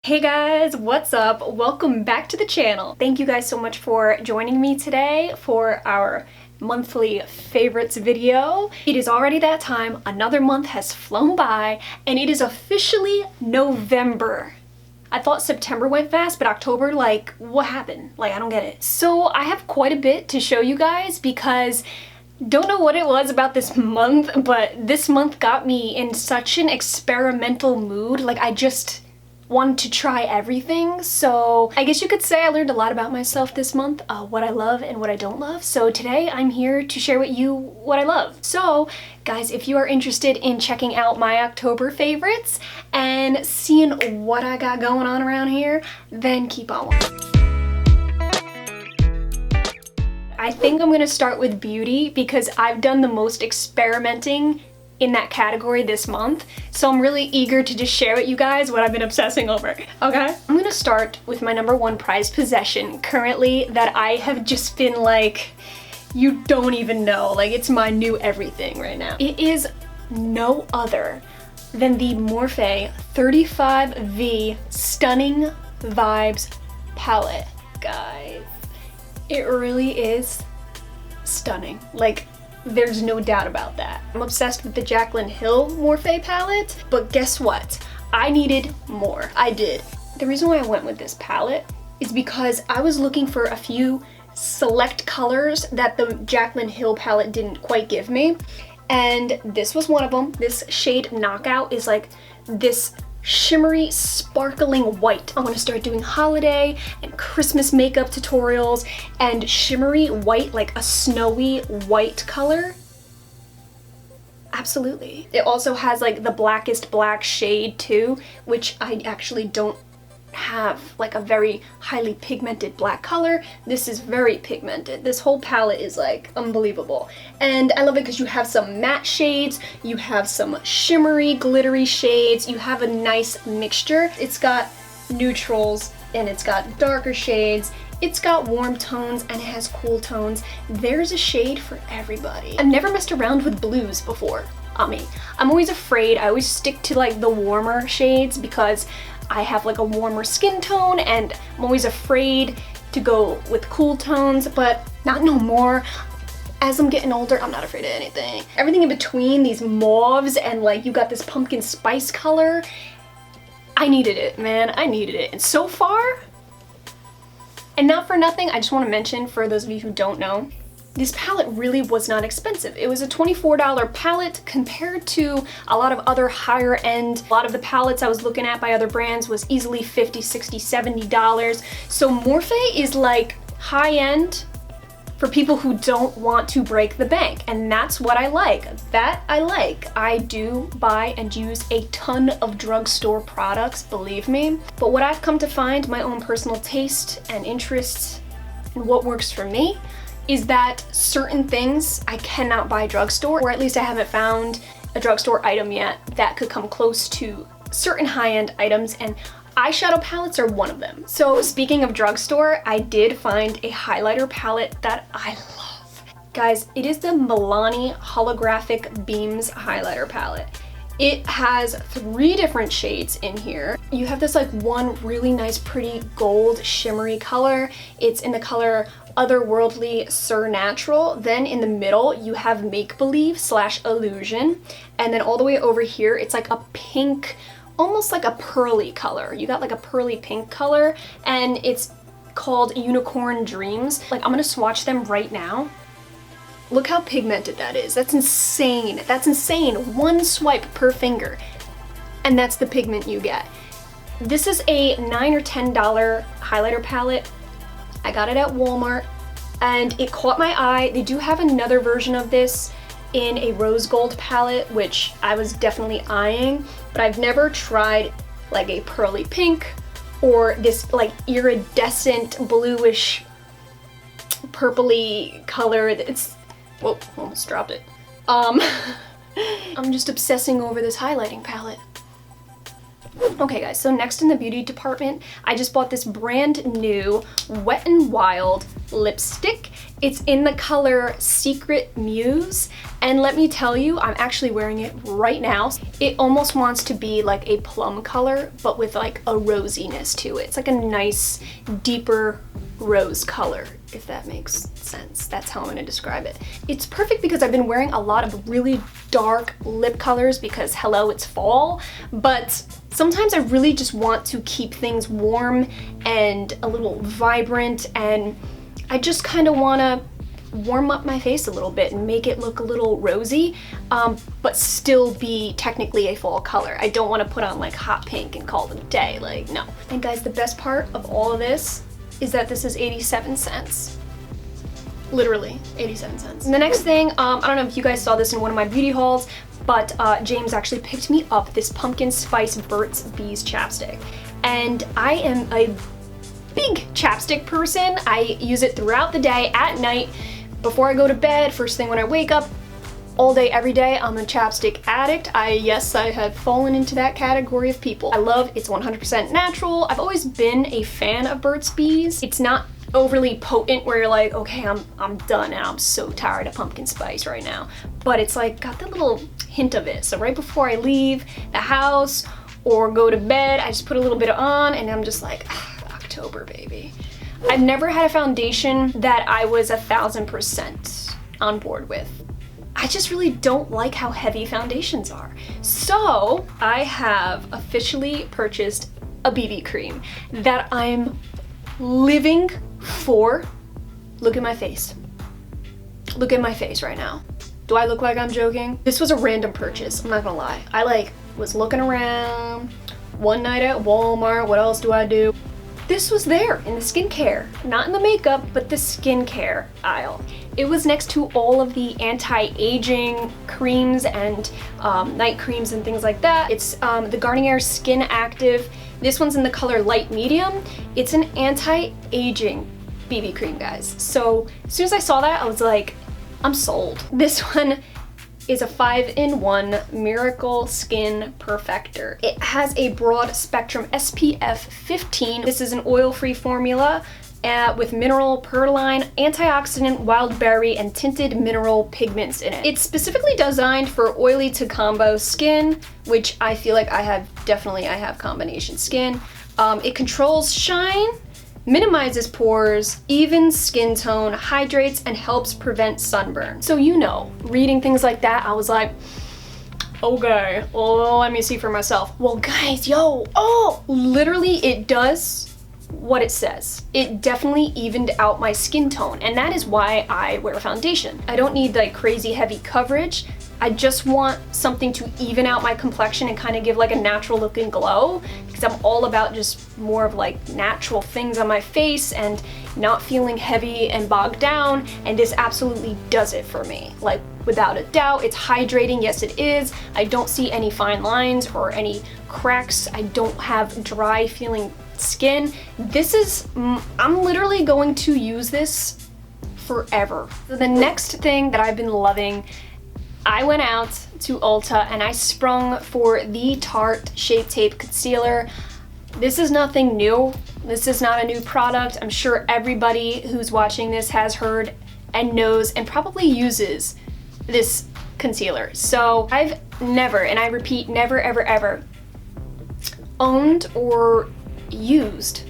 Hey guys, what's up? Welcome back to the channel. Thank you guys so much for joining me today for our monthly favorites video. It is already that time, another month has flown by, and it is officially November. I thought September went fast, but October, like, what happened? Like, I don't get it. So I have quite a bit to show you guys because don't know what it was about this month, but this month got me in such an experimental mood. Like, I just wanted to try everything. So I guess you could say I learned a lot about myself this month, what I love and what I don't love. So today I'm here to share with you what I love. So guys, if you are interested in checking out my October favorites and seeing what I got going on around here, then keep on watching. I think I'm gonna start with beauty because I've done the most experimenting in that category this month, so I'm really eager to just share with you guys what I've been obsessing over, okay? I'm gonna start with my number one prized possession currently that I have just been like, you don't even know, like it's my new everything right now. It is no other than the Morphe 35V Stunning Vibes palette. Guys, it really is stunning. Like, there's no doubt about that. I'm obsessed with the Jaclyn Hill Morphe palette, but guess what? I needed more. I did. The reason why I went with this palette is because I was looking for a few select colors that the Jaclyn Hill palette didn't quite give me, and this was one of them. This shade Knockout is like this shimmery, sparkling white. I want to start doing holiday and Christmas makeup tutorials, and shimmery white, like a snowy white color. Absolutely. It also has like the blackest black shade too, which I actually don't have, like a very highly pigmented black color. This is very pigmented. This whole palette is like unbelievable, and I love it because you have some matte shades, you have some shimmery glittery shades, you have a nice mixture. It's got neutrals and it's got darker shades, it's got warm tones, and it has cool tones. There's a shade for everybody. I've never messed around with blues before on me. I'm always afraid. I always stick to like the warmer shades because I have like a warmer skin tone, and I'm always afraid to go with cool tones, but not no more. As I'm getting older, I'm not afraid of anything. Everything in between, these mauves and like you got this pumpkin spice color, I needed it, man. I needed it. And so far, and not for nothing, I just want to mention for those of you who don't know, this palette really was not expensive. It was a $24 palette compared to a lot of other higher end. A lot of the palettes I was looking at by other brands was easily $50, $60, $70. So Morphe is like high end for people who don't want to break the bank. And that's what I like. That I like. I do buy and use a ton of drugstore products, believe me. But what I've come to find, my own personal taste and interests and what works for me, is that certain things I cannot buy drugstore, or at least I haven't found a drugstore item yet that could come close to certain high-end items, and eyeshadow palettes are one of them. So speaking of drugstore, I did find a highlighter palette that I love. Guys, it is the Milani Holographic Beams highlighter palette. It has 3 different shades in here. You have this like one really nice pretty gold shimmery color. It's in the color Otherworldly Surnatural. Then in the middle you have Make Believe / Illusion, and then all the way over here it's like a pink, almost like a pearly color. You got like a pearly pink color, and it's called Unicorn Dreams. Like, I'm gonna swatch them right now. Look how pigmented that is. That's insane. That's insane. One swipe per finger, and that's the pigment you get. This is a $9 or $10 highlighter palette. I got it at Walmart, and it caught my eye. They do have another version of this in a rose gold palette, which I was definitely eyeing, but I've never tried like a pearly pink or this like iridescent bluish purpley color. It's, whoa, almost dropped it. I'm just obsessing over this highlighting palette. Okay guys, so next in the beauty department, I just bought this brand new Wet n Wild lipstick. It's in the color Secret Muse, and let me tell you, I'm actually wearing it right now. It almost wants to be like a plum color, but with like a rosiness to it. It's like a nice, deeper rose color, if that makes sense. That's how I'm gonna describe it. It's perfect because I've been wearing a lot of really dark lip colors because hello, it's fall, but sometimes I really just want to keep things warm and a little vibrant, and I just kind of want to warm up my face a little bit and make it look a little rosy, but still be technically a fall color. I don't want to put on like hot pink and call it a day, like no. And guys, the best part of all of this is that this is 87 cents. Literally 87 cents. And the next thing, I don't know if you guys saw this in one of my beauty hauls, but James actually picked me up this pumpkin spice Burt's Bees chapstick. And I am a big chapstick person. I use it throughout the day, at night, before I go to bed, first thing when I wake up, all day, every day. I'm a chapstick addict. Yes, I have fallen into that category of people. I love it's 100% natural. I've always been a fan of Burt's Bees. It's not overly potent where you're like, okay, I'm done and I'm so tired of pumpkin spice right now. But it's like got that little hint of it. So right before I leave the house or go to bed, I just put a little bit on and I'm just like, October, baby. I've never had a foundation that I was 1000% on board with. I just really don't like how heavy foundations are. So I have officially purchased a BB cream that I'm living for. Look at my face. Look at my face right now. Do I look like I'm joking? This was a random purchase, I'm not gonna lie. I was looking around one night at Walmart, what else do I do? This was there in the skincare, not in the makeup, but the skincare aisle. It was next to all of the anti-aging creams and night creams and things like that. It's the Garnier Skin Active. This one's in the color light medium. It's an anti-aging BB cream, guys. So as soon as I saw that, I was like, I'm sold. This one is a 5-in-1 Miracle Skin Perfector. It has a broad spectrum SPF 15. This is an oil-free formula with mineral perline, antioxidant, wild berry, and tinted mineral pigments in it. It's specifically designed for oily to combo skin, which I feel like I have combination skin. It controls shine, minimizes pores, evens skin tone, hydrates, and helps prevent sunburn. So you know, reading things like that, I was like, okay, well, let me see for myself. Well guys, literally it does what it says. It definitely evened out my skin tone, and that is why I wear foundation. I don't need like crazy heavy coverage. I just want something to even out my complexion and kind of give like a natural looking glow, because I'm all about just more of like natural things on my face and not feeling heavy and bogged down, and this absolutely does it for me. Like without a doubt, it's hydrating, yes it is. I don't see any fine lines or any cracks. I don't have dry feeling skin. This is, I'm literally going to use this forever. So the next thing that I've been loving, I went out to Ulta and I sprung for the Tarte Shape Tape Concealer. This is nothing new. This is not a new product. I'm sure everybody who's watching this has heard and knows and probably uses this concealer. So I've never, and I repeat, never, ever, ever owned or used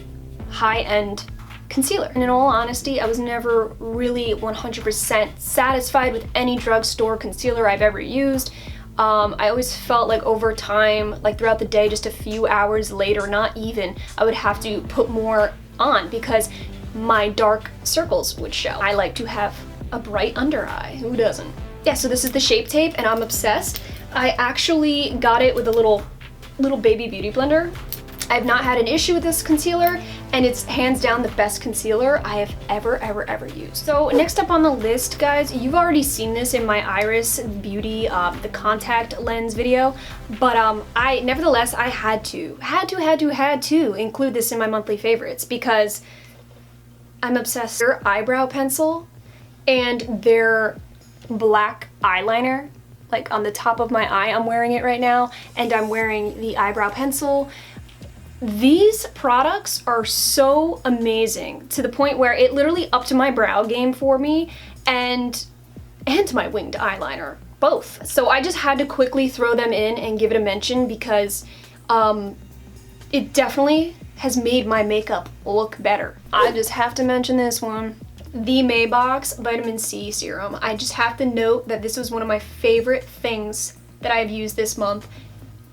high-end concealer. And in all honesty, I was never really 100% satisfied with any drugstore concealer I've ever used. I always felt like over time, like throughout the day, just a few hours later, not even, I would have to put more on because my dark circles would show. I like to have a bright under eye. Who doesn't? Yeah, so this is the Shape Tape and I'm obsessed. I actually got it with a little baby beauty blender. I've not had an issue with this concealer, and it's hands down the best concealer I have ever used. So next up on the list, guys, you've already seen this in my Iris Beauty, the contact lens video, but nevertheless, I had to include this in my monthly favorites because I'm obsessed with their eyebrow pencil and their black eyeliner. like on the top of my eye. I'm wearing it right now, and I'm wearing the eyebrow pencil. These products are so amazing to the point where it literally upped my brow game for me and my winged eyeliner, both. So I just had to quickly throw them in and give it a mention because it definitely has made my makeup look better. I just have to mention this one. The Maybox Vitamin C Serum. I just have to note that this was one of my favorite things that I've used this month.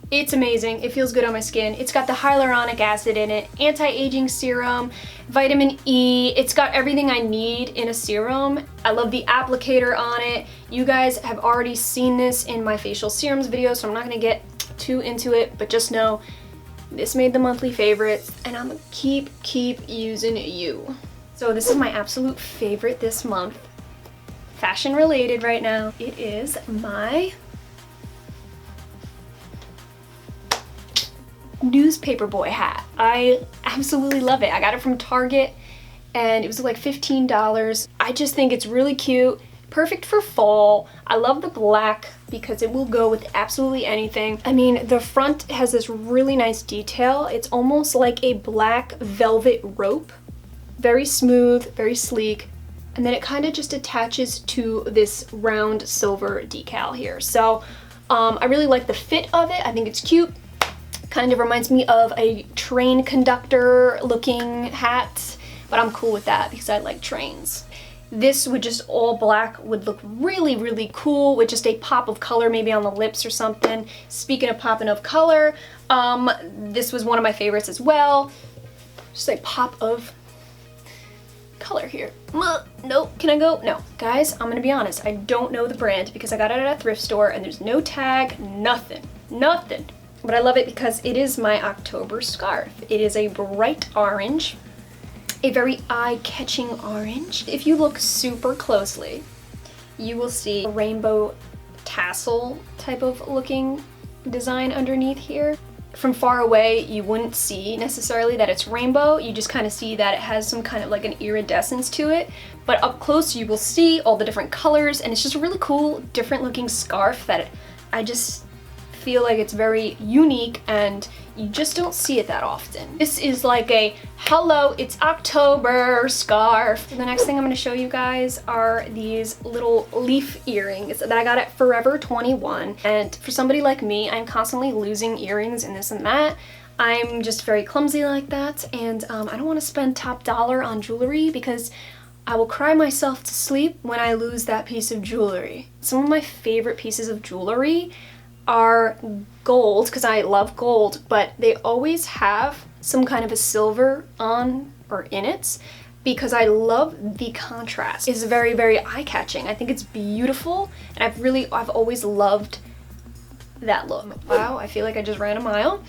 It's amazing. It feels good on my skin. It's got the hyaluronic acid in it, anti-aging serum, vitamin E. It's got everything I need in a serum. I love the applicator on it. You guys have already seen this in my facial serums video, so I'm not gonna get too into it, but just know this made the monthly favorites, and I'm gonna keep using you. So this is my absolute favorite this month. Fashion related right now. It is my newspaper boy hat. I absolutely love it. I got it from Target and it was like $15. I just think it's really cute, perfect for fall. I love the black because it will go with absolutely anything. I mean, the front has this really nice detail. It's almost like a black velvet rope. Very smooth, very sleek. And then it kind of just attaches to this round silver decal here. So I really like the fit of it. I think it's cute. Kind of reminds me of a train conductor looking hat, but I'm cool with that because I like trains. This with just all black would look really cool with just a pop of color maybe on the lips or something. Speaking of popping of color, this was one of my favorites as well. Just a pop of color here. Nope, can I go? No. Guys, I'm gonna be honest, I don't know the brand because I got it at a thrift store and there's no tag, nothing. But I love it because it is my October scarf. It is a bright orange, a very eye-catching orange. If you look super closely, you will see a rainbow tassel type of looking design underneath here. From far away, you wouldn't see necessarily that it's rainbow. You just kind of see that it has some kind of like an iridescence to it. But up close, you will see all the different colors, and it's just a really cool, different looking scarf that I just feel like it's very unique and you just don't see it that often. This is like a hello, it's October scarf. The next thing I'm going to show you guys are these little leaf earrings that I got at Forever 21. And for somebody like me, I'm constantly losing earrings and this and that. I'm just very clumsy like that, and I don't want to spend top dollar on jewelry because I will cry myself to sleep when I lose that piece of jewelry. Some of my favorite pieces of jewelry are gold, because I love gold, but they always have some kind of a silver on or in it because I love the contrast. It's very eye-catching. I think it's beautiful, and I've always loved that look. Wow, I feel like I just ran a mile.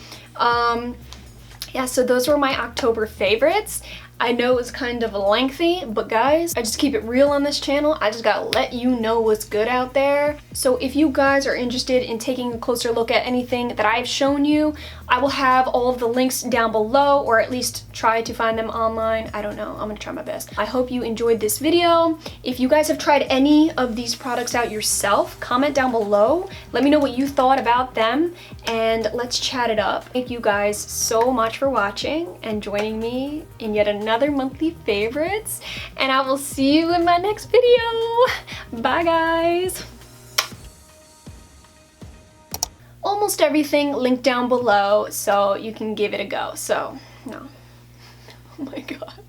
Yeah, so those were my October favorites. I know it was kind of lengthy, but guys, I just keep it real on this channel. I just gotta let you know what's good out there. So if you guys are interested in taking a closer look at anything that I've shown you, I will have all of the links down below, or at least try to find them online. I don't know, I'm gonna try my best. I hope you enjoyed this video. If you guys have tried any of these products out yourself, comment down below. Let me know what you thought about them, and let's chat it up. Thank you guys so much for watching and joining me in yet another monthly favorites, and I will see you in my next video. Bye guys. Almost everything linked down below so you can give it a go. So no. Oh my god.